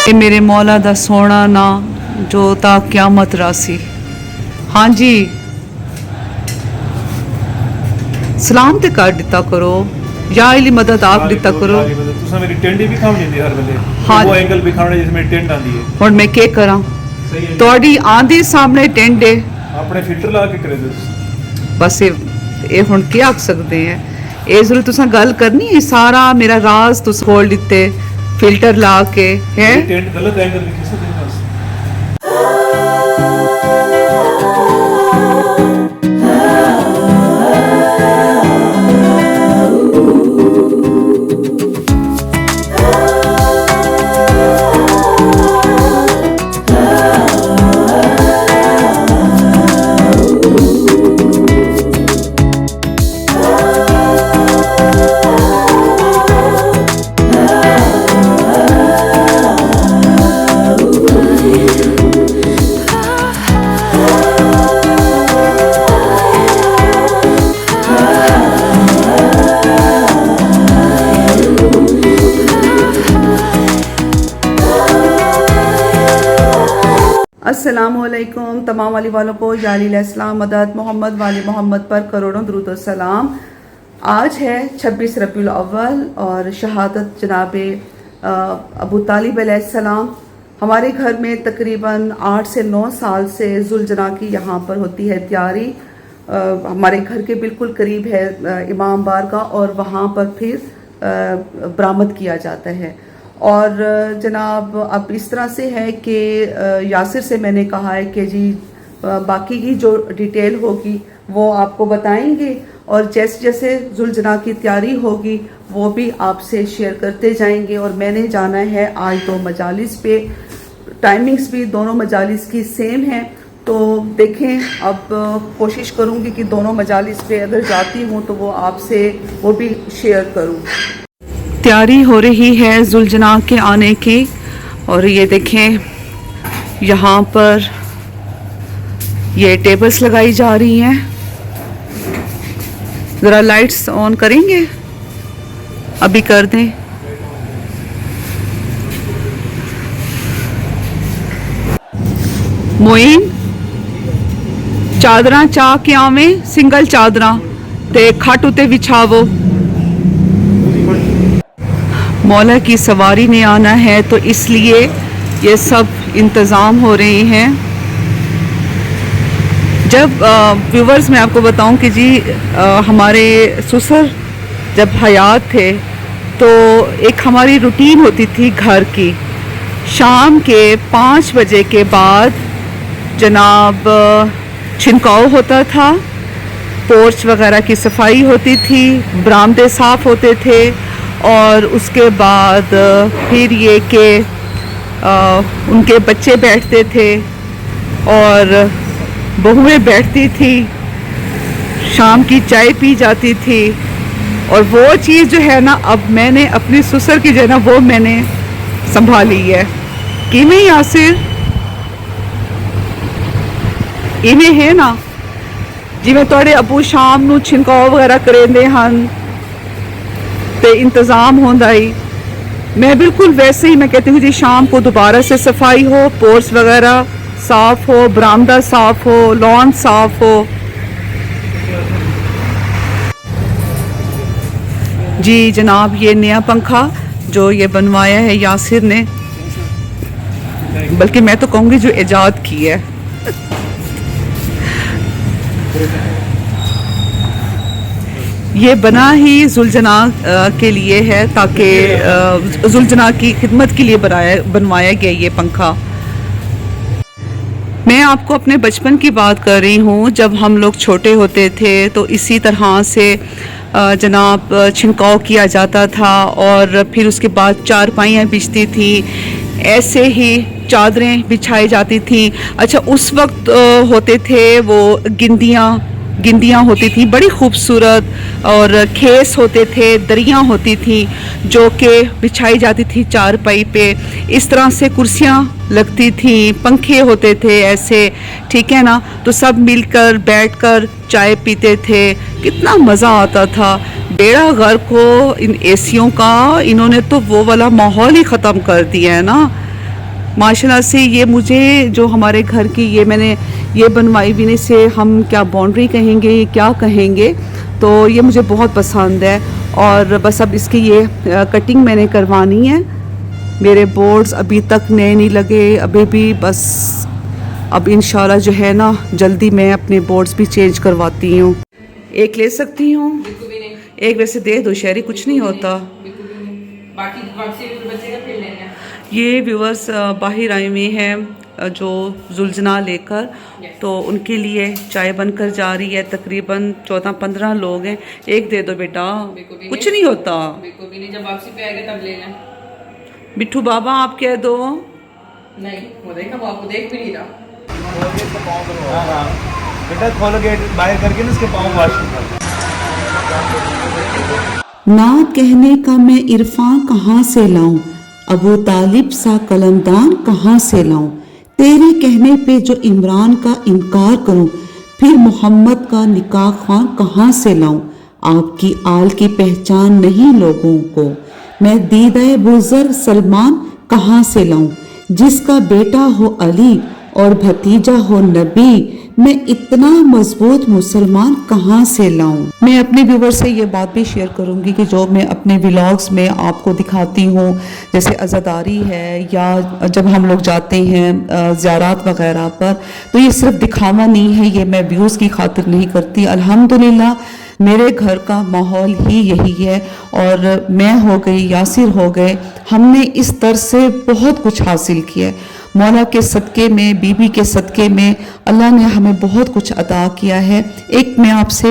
ਇਹ ਮੇਰੇ ਮੌਲਾ ਦਾ ਸੋਹਣਾ ਨਾ ਜੋ ਤਾਂ ਕਿਆਮਤ ਰਾਸੀ। हाँ जी सलाम ते कर दिता करो या इली मदद आप दिता करो। तुसा मेरी टेंड भी खावनी हुंदी हर वेले। हाँ वो एंगल भी खावना जिस मेरी टेंड आंदी है। हुण मैं के करा तोड़ी आंदी सामने टेंड है अपने फिल्टर ला के करे दो। बस ये हुण क्या आख सकते हैं ये जरूर तुसा गल करनी है सारा मेरा राज तुस खोल दिते फिल्टर ला के है। टेंड गलत एंगल में किसे देना। अस्सलामुअलैकुम तमाम वाली वालों को यालीलाम मदद मोहम्मद वाली मोहम्मद पर करोड़ों दुरूद और सलाम। आज है 26 रबीउल अव्वल और शहादत जनाब अबू तालिब अलैहिस्सलाम। हमारे घर में तकरीबन 8 से 9 साल से जुलजना की यहाँ पर होती है तैयारी। हमारे घर के बिल्कुल करीब है इमाम बारगाह और वहाँ पर फिर बरामद किया जाता है। और जनाब अब इस तरह से है कि यासिर से मैंने कहा है कि जी बाकी की जो डिटेल होगी वो आपको बताएंगे और जैसे जैसे जुलजना की तैयारी होगी वो भी आपसे शेयर करते जाएंगे। और मैंने जाना है आज 2 मजालिस पे, टाइमिंग्स भी दोनों मजालिस की सेम है। तो देखें अब कोशिश करूँगी कि दोनों मजालिस पे अगर जाती हूँ तो वो आपसे वो भी शेयर करूँ। तैयारी हो रही है जुलजना के आने की और ये देखें यहाँ पर ये टेबल्स लगाई जा रही हैं। ज़रा लाइट्स ऑन करेंगे, अभी कर दें। मोइन चादरां चा के आवे सिंगल चादरां ते खट उते विछावो। मौला की सवारी ने आना है तो इसलिए ये सब इंतज़ाम हो रहे हैं। जब व्यूवर्स मैं आपको बताऊं कि जी हमारे ससुर जब हयात थे तो एक हमारी रूटीन होती थी घर की। शाम के 5 बजे के बाद जनाब छिनकाव होता था, पोर्च वगैरह की सफाई होती थी, बरामदे साफ़ होते थे और उसके बाद फिर ये कि उनके बच्चे बैठते थे और बहुएं बैठती थी, शाम की चाय पी जाती थी। और वो चीज़ जो है ना अब मैंने अपनी ससुर की जो है ना वो मैंने संभाली है। कि में यासिर इवें है ना जिवें तुहाडे अबू शाम नूं छिनकाव वगैरह करेंदे हन ते इंतज़ाम होंदा ही। मैं बिल्कुल वैसे ही मैं कहती हूँ जी शाम को दोबारा से सफाई हो, पोर्च वगैरह साफ़ हो, बरामदा साफ़ हो, लॉन साफ़ हो। जी जनाब ये नया पंखा जो ये बनवाया है यासिर ने, बल्कि मैं तो कहूँगी जो इजाद की है। ये बना ही जुलजना के लिए है ताकि जुलजना की खिदमत के लिए बनवाया गया ये पंखा। मैं आपको अपने बचपन की बात कर रही हूँ। जब हम लोग छोटे होते थे तो इसी तरह से जनाब छिनकाव किया जाता था और फिर उसके बाद चारपाइयाँ बिछती थी, ऐसे ही चादरें बिछाई जाती थी। अच्छा उस वक्त होते थे वो गिंदियाँ होती थी बड़ी खूबसूरत और खेस होते थे, दरियाँ होती थी जो कि बिछाई जाती थी चारपाई पे। इस तरह से कुर्सियाँ लगती थी, पंखे होते थे ऐसे, ठीक है ना। तो सब मिलकर बैठकर चाय पीते थे, कितना मज़ा आता था। बेड़ा गर्क को इन एसियों का, इन्होंने तो वो वाला माहौल ही ख़त्म कर दिया है ना। माशाल्लाह से ये मुझे जो हमारे घर की ये मैंने ये बनवाई भी से हम क्या बाउंड्री कहेंगे क्या कहेंगे, तो ये मुझे बहुत पसंद है। और बस अब इसकी ये कटिंग मैंने करवानी है। मेरे बोर्ड्स अभी तक नए नहीं लगे, अभी भी बस अब इंशाल्लाह जो है ना जल्दी मैं अपने बोर्ड्स भी चेंज करवाती हूँ। एक ले सकती हूँ? बिल्कुल भी नहीं, एक वैसे दे दो शहरी, कुछ नहीं होता। बिल्कुल भी नहीं। बाकी वापसी भी बचेगा फिर लेना। ये व्यूअर्स बाहर आए हुए हैं जो जुलजना लेकर, तो उनके लिए चाय बनकर जा रही है। तकरीबन 14-15 लोग हैं। एक दे दो बेटा, बिल्कुल भी कुछ नहीं होता। बिल्कुल भी नहीं, जब वापसी पे आएगा तब लेना। बिट्ठू बाबा आप कह दो। नहीं वो देखा, वो आपको देख भी नहीं रहा। बेटा खोलो गेट बाहर करके ना इसके पाँव वॉश कर। नात कहने का मैं इरफान कहाँ से लाऊं, अबू तालिब सा कलमदान कहाँ से लाऊं, तेरे कहने पे जो इमरान का इनकार करूं, फिर मोहम्मद का निकाह ख्वां कहाँ से लाऊं, आपकी आल की पहचान नहीं लोगों को, मैं दीदाए बुज़र सलमान कहाँ से लाऊं, जिसका बेटा हो अली और भतीजा हो नबी, मैं इतना मजबूत मुसलमान कहाँ से लाऊं। मैं अपने व्यूवर से ये बात भी शेयर करूंगी कि जो मैं अपने व्लॉग्स में आपको दिखाती हूँ, जैसे अज़ादारी है या जब हम लोग जाते हैं ज़ियारात वगैरह पर, तो ये सिर्फ दिखावा नहीं है, ये मैं व्यूज़ की खातिर नहीं करती। अल्हम्दुलिल्लाह मेरे घर का माहौल ही यही है, और मैं हो गई, यासिर हो गए, हमने इस तरह से बहुत कुछ हासिल किया है। मौला के सदक़े में, बीबी के सदक़े में अल्लाह ने हमें बहुत कुछ अता किया है। एक मैं आपसे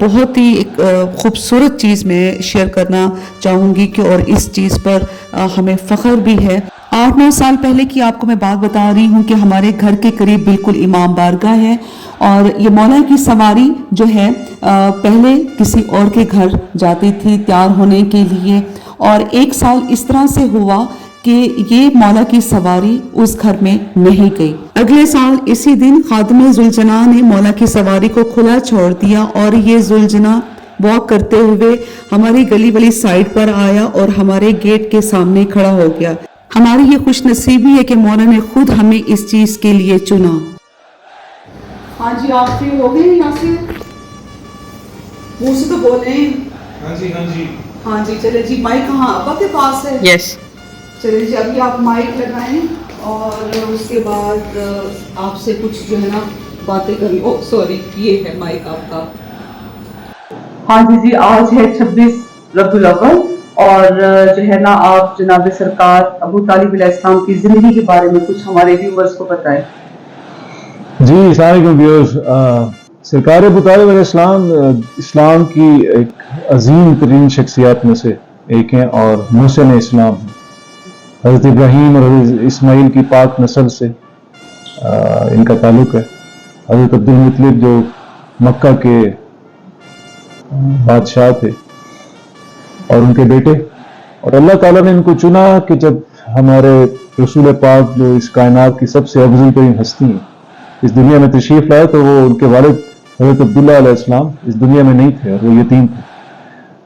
बहुत ही एक खूबसूरत चीज़ मैं शेयर करना चाहूँगी कि और इस चीज़ पर हमें फ़ख्र भी है। 8-9 साल पहले की आपको मैं बात बता रही हूँ कि हमारे घर के करीब बिल्कुल इमाम बारगाह है, और ये मौला की सवारी जो है पहले किसी और के घर जाती थी तैयार होने के लिए, और एक साल इस तरह से हुआ कि ये मौला की सवारी उस घर में नहीं गई। अगले साल इसी दिन खादिम जुलजना ने मौला की सवारी को खुला छोड़ दिया, और ये जुलजना वॉक करते हुए हमारी गली वाली साइड पर आया और हमारे गेट के सामने खड़ा हो गया। हमारी ये खुश नसीबी है कि मौला ने खुद हमें इस चीज के लिए चुना। हाँ जी, आप फ्री हो गए यासिर? मुंह से तो बोले। हाँ जी हाँ जी हाँ जी, चले जी। माइक कहाँ अब्बा के पास है? यस। चलिए जी, अभी आप माइक लगाएं और उसके बाद आपसे कुछ जो है ना बातें करें। ओ सॉरी, ये है माइक आपका। हाँ जी, आज है 26 रबीउल अव्वल, और जो है ना आप जनाब सरकार अबू तालिब अलैहिस्सलाम की जिंदगी के बारे में कुछ हमारे व्यूवर्स को बताएं। जी अस्सलाम वालेकुम व्यूअर्स। सरकार अबू तालिब अलैहिस्सलाम इस्लाम की एक अजीम तरीन शख्सियत में से एक हैं, और मुहसिन इस्लाम हैं। हज़रत इब्राहीम और हज़रत इस्माइल की पाक नस्ल से इनका ताल्लुक है। हज़रत अब्दुल मुत्तलिब जो मक्का के बादशाह थे, और उनके बेटे, और अल्लाह ताला ने इनको चुना कि जब हमारे रसूल पाक जो इस कायनात की सबसे अफजल तरीन हस्ती हैं इस दुनिया में तशरीफ लाए, तो वो उनके वालिद हज़रत अब्दुल्लाह अलैहिस्सलाम इस दुनिया में नहीं थे और वो यतीम थे।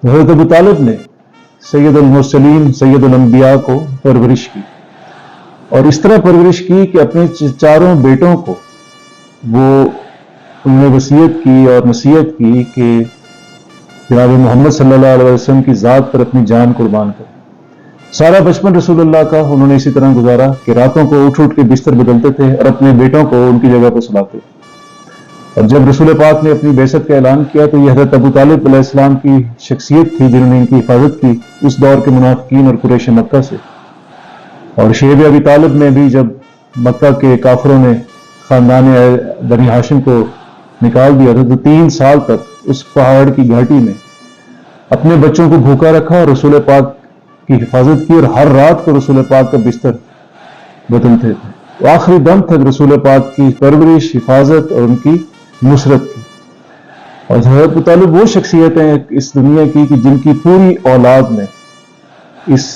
तो हज़रत अबू तालिब ने सैयदुल मुरसलीन सैयदुल अंबिया को परवरिश की, और इस तरह परवरिश की कि अपने चारों बेटों को वो उन्होंने वसीयत की और नसीहत की कि जनाब मोहम्मद सल्लल्लाहु अलैहि वसल्लम की ज़ात पर अपनी जान कुर्बान कर। सारा बचपन रसूलुल्लाह का उन्होंने इसी तरह गुजारा कि रातों को उठ उठ के बिस्तर बदलते थे और अपने बेटों को उनकी जगह पर सुलाते थे। और जब रसूल पाक ने अपनी बेइज्जत का ऐलान किया, तो यह हज़रत अबू तालिब अलैहिस्सलाम की शख्सियत थी जिन्होंने इनकी हिफाजत की उस दौर के मुनाफिकीन और कुरैश मक्का से। और शेब अबी तालिब में भी जब मक्का के काफिरों ने खानदान बनी हाशिम को निकाल दिया था, तो 3 साल तक उस पहाड़ की घाटी में अपने बच्चों को भूखा रखा और रसूल पाक की हिफाजत की, और हर रात को रसूल पाक का बिस्तर बदलते थे। तो आखिरी दम तक रसूल पाक की परवरिश, हिफाजत और उनकी नुसरत की। और हज़रत अबू तालिब वो शख्सियत हैं इस दुनिया की कि जिनकी पूरी औलाद ने इस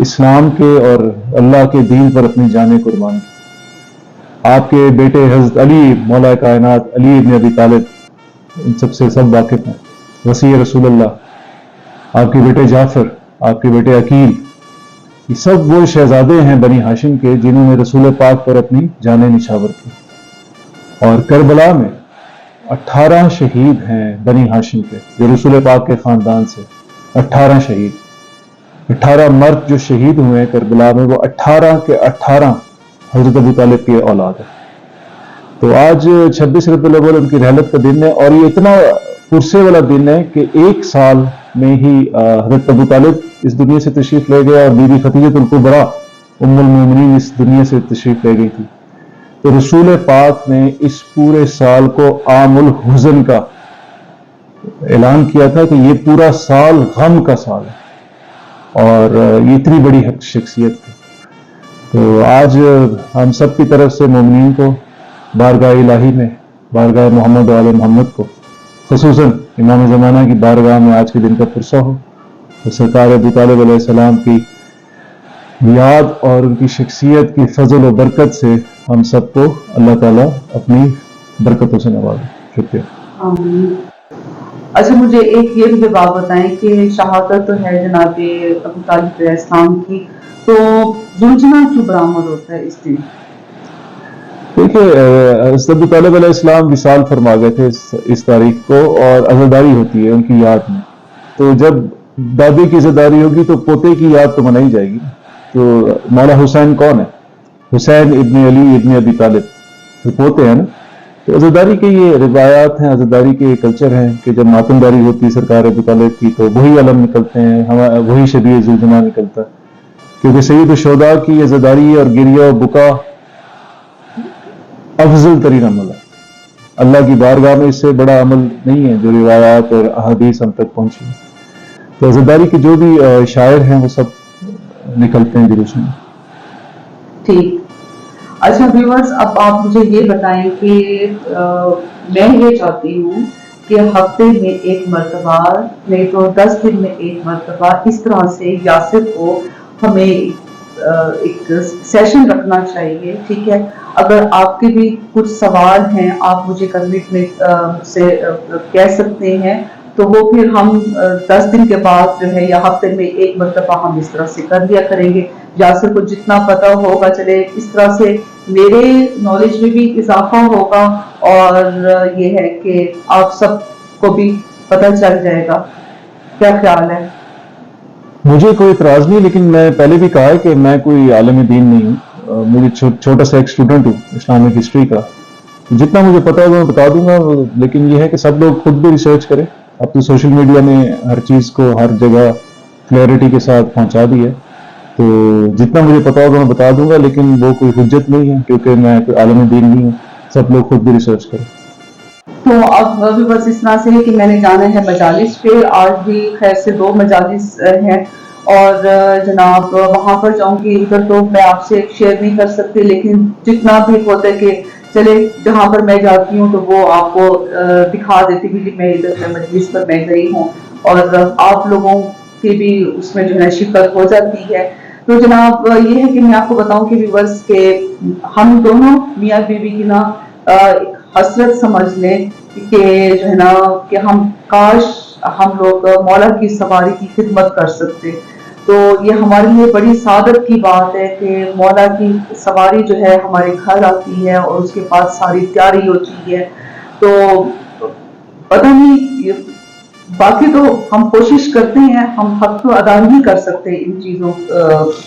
इस्लाम के और अल्लाह के दीन पर अपनी जानें कुर्बान की। आपके बेटे हज़रत अली मौला कायनात अली इब्न अबी तालिब, इन सबसे सब वाकिफ हैं, वसी रसूलुल्लाह। आपके बेटे जाफर, आपके बेटे अकील, یہ سب وہ شہزادے ہیں بنی ہاشم کے جنہوں نے رسول پاک پر اپنی جانیں نچھاور کی. اور کربلا میں 18 شہید ہیں بنی ہاشم کے جو رسول پاک کے خاندان سے. 18 شہید, 18 مرد جو شہید ہوئے ہیں کربلا میں, وہ 18 کے 18 حضرت ابو طالب کی اولاد ہے. تو آج 26 ربیع الاول ان کی رحلت کا دن ہے, اور یہ اتنا پرسے والا دن ہے کہ ایک سال میں ہی حضرت ابو طالب اس دنیا سے تشریف لے گئے, اور بی بی خدیجہ الکبریٰ ام المومنین اس دنیا سے تشریف لے گئی تھی. تو رسول پاک نے اس پورے سال کو عام الحزن کا اعلان کیا تھا کہ یہ پورا سال غم کا سال ہے, اور یہ اتنی بڑی شخصیت تھی. تو آج ہم سب کی طرف سے مومنین کو بارگاہ الہی میں, بارگاہ محمد و آل محمد کو, خصوصاً امام زمانہ کی بارگاہ میں آج کے دن کا پرسہ ہو. اور سرکار ابو طالب علیہ السلام کی یاد اور ان کی شخصیت کی فضل و برکت سے ہم سب کو اللہ تعالیٰ اپنی برکتوں سے نوازے. شکریہ. آمین. اچھا, مجھے ایک یہ بھی بات بتائیں کہ شہادت تو ہے جناب ابو طالب علیہ السلام کی, تو زوجنا کیوں برآمد ہوتا ہے اس دن؟ دیکھیے, حضرت ابو طالب علیہ السلام وصال فرما گئے تھے اس تاریخ کو, اور عزاداری ہوتی ہے ان کی یاد میں. تو جب دادی کی عزاداری ہوگی تو پوتے کی یاد تو منائی جائے گی. تو مولا حسین کون ہے؟ حسین ابن علی ابن ابی طالب, تو پوتے ہیں نا. تو عزاداری کے یہ روایات ہیں, عزاداری کے کلچر ہیں کہ جب ماتمداری ہوتی ہے سرکار ابو طالب کی تو وہی علم نکلتے ہیں, وہی شبیہ ذوالجناح نکلتا ہے, کیونکہ سید الشہداء کی عزاداری اور گریہ و بکا افضل ترین عمل ہے. اللہ کی بارگاہ میں اس سے بڑا عمل نہیں ہے جو روایات اور احادیث ہم تک پہنچی. تو عزاداری کے جو بھی شاعر ہیں وہ سب نکلتے ہیں جلوس میں. ٹھیک. اچھا ویورز, اب آپ مجھے یہ بتائیں کہ میں یہ چاہتی ہوں کہ ہفتے میں ایک مرتبہ, نہیں تو 10 دن میں ایک مرتبہ, اس طرح سے یاسر کو ہمیں ایک سیشن رکھنا چاہیے. ٹھیک ہے, اگر آپ کے بھی کچھ سوال ہیں آپ مجھے کمنٹ میں سے کہہ سکتے ہیں, تو وہ پھر ہم 10 دن کے بعد جو ہے یا ہفتے میں ایک مرتبہ ہم اس طرح سے کر لیا کریں گے. یاسر کو جتنا پتہ ہوگا چلے, اس طرح سے میرے نالج میں بھی اضافہ ہوگا, اور یہ ہے کہ آپ سب کو بھی پتہ چل جائے گا. کیا خیال ہے؟ مجھے کوئی اعتراض نہیں, لیکن میں پہلے بھی کہا ہے کہ میں کوئی عالم دین نہیں ہوں. مجھے چھوٹا سا ایک اسٹوڈنٹ ہوں اسلامک ہسٹری کا. جتنا مجھے پتا ہوگا میں بتا دوں گا, لیکن یہ ہے کہ سب لوگ خود بھی ریسرچ کریں. اب تو سوشل میڈیا نے ہر چیز کو ہر جگہ کلیئرٹی کے ساتھ پہنچا دی ہے, تو جتنا مجھے پتا ہوگا میں بتا دوں گا, لیکن وہ کوئی حجت نہیں ہے کیونکہ میں کوئی عالم دین نہیں ہوں. سب لوگ خود بھی ریسرچ کریں. تو اب بھی بس اس طرح سے ہے کہ میں نے جانا ہے مجالس پہ. آج بھی خیر سے 2 مجالس ہیں, اور جناب وہاں پر جاؤں گی. ادھر تو میں آپ سے شیئر نہیں کر سکتی, لیکن جتنا بھی ہوتا ہے کہ چلے جہاں پر میں جاتی ہوں تو وہ آپ کو دکھا دیتی ہوں کہ میں ادھر مجلس پر میں گئی ہوں, اور آپ لوگوں کی بھی اس میں جو ہے شرکت ہو جاتی ہے. تو جناب یہ ہے کہ میں آپ کو بتاؤں کہ ویورز کے ہم دونوں میاں بیوی کی نا ایک حسرت سمجھ لیں کہ جو ہے نا کہ ہم کاش ہم لوگ مولا کی سواری کی خدمت کر سکتے. تو یہ ہمارے لیے بڑی سعادت کی بات ہے کہ مولا کی سواری جو ہے ہمارے گھر آتی ہے اور اس کے بعد ساری تیاری ہوتی ہے. تو پتہ نہیں, باقی تو ہم کوشش کرتے ہیں, ہم حق تو ادا نہیں کر سکتے ان چیزوں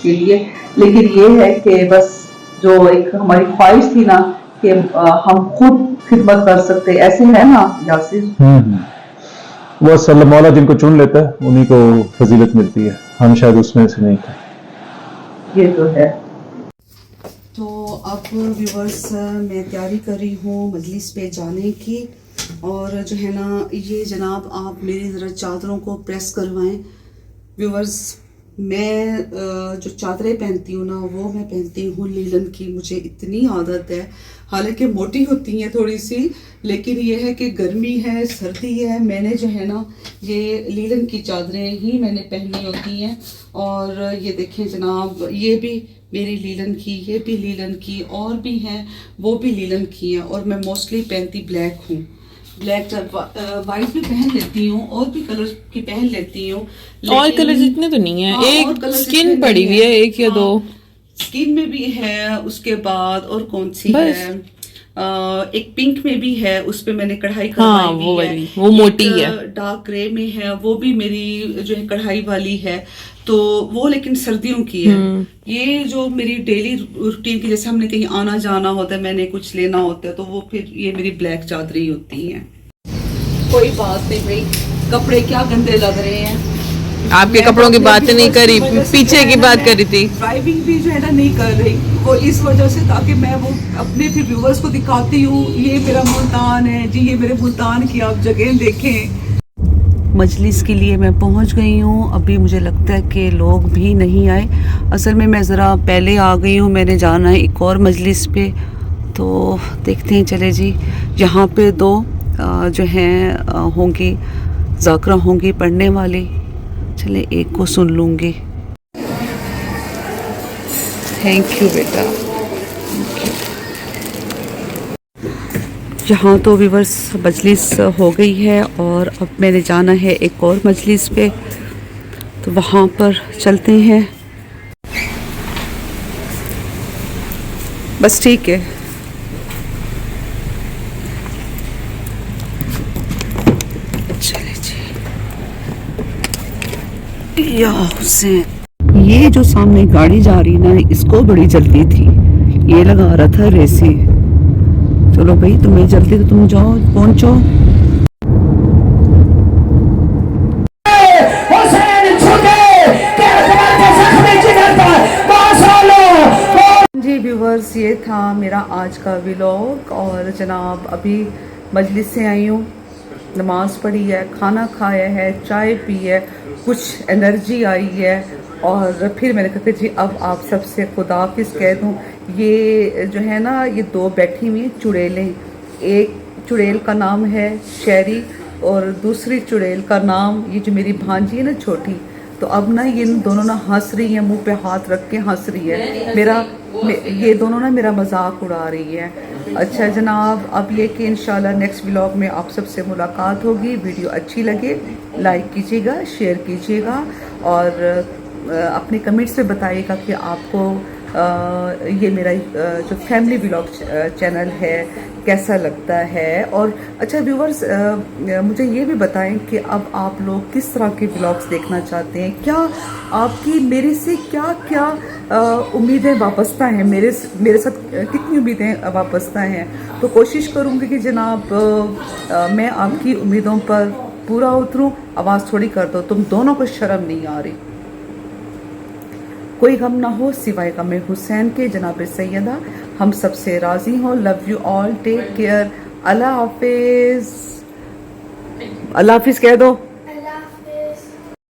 کے لیے, لیکن یہ ہے کہ بس جو ایک ہماری خواہش تھی نا کہ ہم خود خدمت کر سکتے, ایسے ہے نا یاسر؟ وہ صلی مولا جن کو چن لیتا ہے انہیں کو فضیلت ملتی ہے, ہم شاید اس میں سے نہیں تھے. یہ تو ہے. تو اب ویورز میں تیاری کر رہی ہوں مجلس پہ جانے کی, اور جو ہے نا یہ جناب آپ میری ذرا چادروں کو پریس کروائیں. ویورز میں جو چادریں پہنتی ہوں نا وہ میں پہنتی ہوں لیلن کی. مجھے اتنی عادت ہے, حالانکہ موٹی ہوتی ہیں تھوڑی سی, لیکن یہ ہے کہ گرمی ہے سردی ہے, میں نے جو ہے نا یہ لیلن کی چادریں ہی میں نے پہنی ہوتی ہیں. اور یہ دیکھیں جناب, یہ بھی میری لیلن کی, یہ بھی لیلن کی, اور بھی ہیں وہ بھی لیلن کی ہیں, اور میں موسٹلی پہنتی بلیک ہوں. ब्लैक वाइट भी पहन लेती हूँ और भी कलर की पहन लेती हूँ, और कलर इतने तो नहीं है, हाँ, और एक colours स्किन इतने पड़ी नहीं हुई है, एक या हाँ, दो स्किन में भी है, उसके बाद और कौन सी बस। है, एक पिंक में भी है, उस पे मैंने कढ़ाई हाँ, करवाई वो हुई है, वाली, वो मोटी एक, है। डार्क ग्रे में है, वो भी मेरी जो है कढ़ाई वाली है, तो वो लेकिन सर्दियों की है। ये जो मेरी डेली रूटीन की, जैसे हमने कहीं आना जाना होता है, मैंने कुछ लेना होता है, तो वो फिर ये मेरी ब्लैक चादरें ही होती हैं। कोई बात नहीं भाई, कपड़े क्या गंदे लग रहे हैं। आपके मैं कपड़ों तो की अपने बात नहीं viewers करी, की वजह से पीछे जो की है ना, बात मैं करी थी। ड्राइविंग भी जो है ना नहीं कर रही, वो इस वजह से ताकि मैं वो अपने फिर व्यूवर्स को दिखाती हूँ, ये मेरा मुल्तान है जी, ये मेरे मुल्तान की आप जगह देखें। मजलिस के लिए मैं पहुंच गई हूँ। अभी मुझे लगता है कि लोग भी नहीं आए। असल में मैं ज़रा पहले आ गई हूँ, मैंने जाना है एक और मजलिस पे, तो देखते हैं। चले जी, यहाँ पे दो जो हैं होंगी, ज़ाकरा होंगी पढ़ने वाली, चले एक को सुन लूँगी। थैंक यू बेटा। यहाँ तो व्यूवर्स मजलिस हो गई है और अब मैंने जाना है एक और मजलिस पे, तो वहाँ पर चलते हैं। बस ठीक है। चले जी। या हुसैन, ये जो सामने गाड़ी जा रही ना, इसको बड़ी जल्दी थी, ये लगा रहा था रेसे। चलो भाई, तुम्हें जल्दी, तो तुम जाओ, पहुंचो। जी व्यूवर्स, ये था मेरा आज का व्लॉग। और जनाब अभी मजलिस से आई हूँ, नमाज पढ़ी है, खाना खाया है, चाय पी है, कुछ एनर्जी आई है, और फिर मैंने कहा कि जी अब आप सबसे खुदाफिज कह दूँ। ये जो है ना, ये दो बैठी हुई चुड़ैलें, एक चुड़ैल का नाम है शेरी और दूसरी चुड़ैल का नाम, ये जो मेरी भांजी है ना छोटी, तो अब ना ये दोनों ना हंस रही हैं, मुंह पे हाथ रख के हंस रही है। ये दोनों ना मेरा मजाक उड़ा रही है। अच्छा जनाब, अब ये कि इंशाल्लाह नेक्स्ट व्लॉग में आप सबसे मुलाकात होगी। वीडियो अच्छी लगे लाइक कीजिएगा, शेयर कीजिएगा, और अपने कमेंट्स में बताइएगा कि आपको ये मेरा जो फैमिली व्लॉग चैनल है कैसा लगता है। और अच्छा व्यूवर्स, मुझे ये भी बताएं कि अब आप लोग किस तरह के व्लॉग्स देखना चाहते हैं, क्या आपकी मेरे से क्या क्या उम्मीदें वाबस्ता हैं, मेरे साथ कितनी उम्मीदें वाबस्ता हैं। तो कोशिश करूँगी कि जनाब मैं आपकी उम्मीदों पर पूरा उतरूँ। आवाज़ थोड़ी कर दो, तुम दोनों को शर्म नहीं आ रही। कोई गम ना हो सिवाय गम हुसैन के, जनाब सैयदा हम सबसे राजी हो। Love you all, take care, अल्लाह हाफिज। अल्लाह हाफिज कह दो।